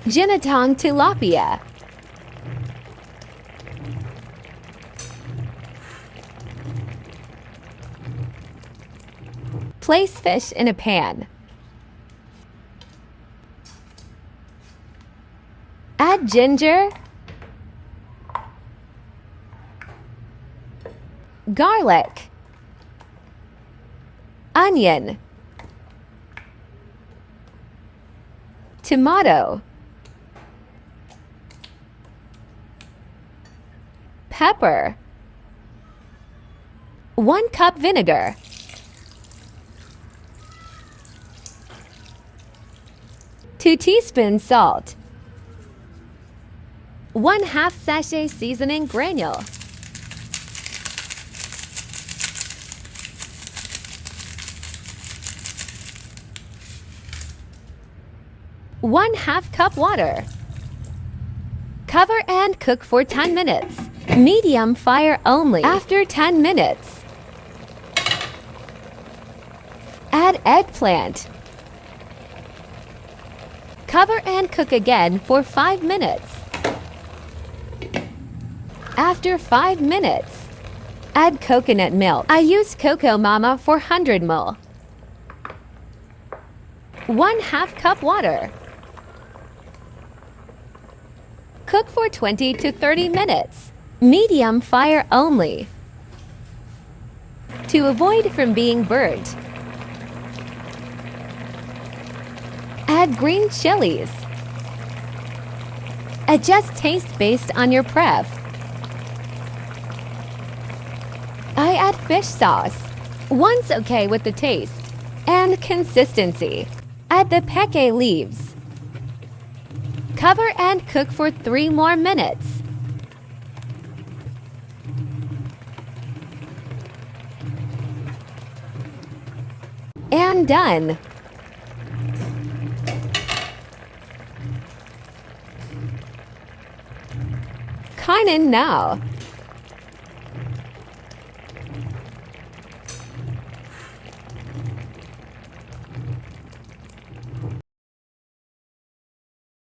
Ginatong tilapia. Place fish in a pan. Add ginger, garlic, onion, tomato, pepper, 1 cup vinegar, two teaspoons salt, 1/2 sachet seasoning granule, one-half cup water. Cover and cook for 10 minutes. Medium fire only. After 10 minutes, add eggplant. Cover and cook again for 5 minutes. After 5 minutes, add coconut milk. I use Cocoa Mama 400 ml. 1/2 cup water. Cook for 20 to 30 minutes. Medium fire only. To avoid from being burnt, add green chilies. Adjust taste based on your pref. I add fish sauce. Once okay with the taste and consistency, add the Pechay leaves. Cover and cook for 3 more minutes. And done. Kainin now.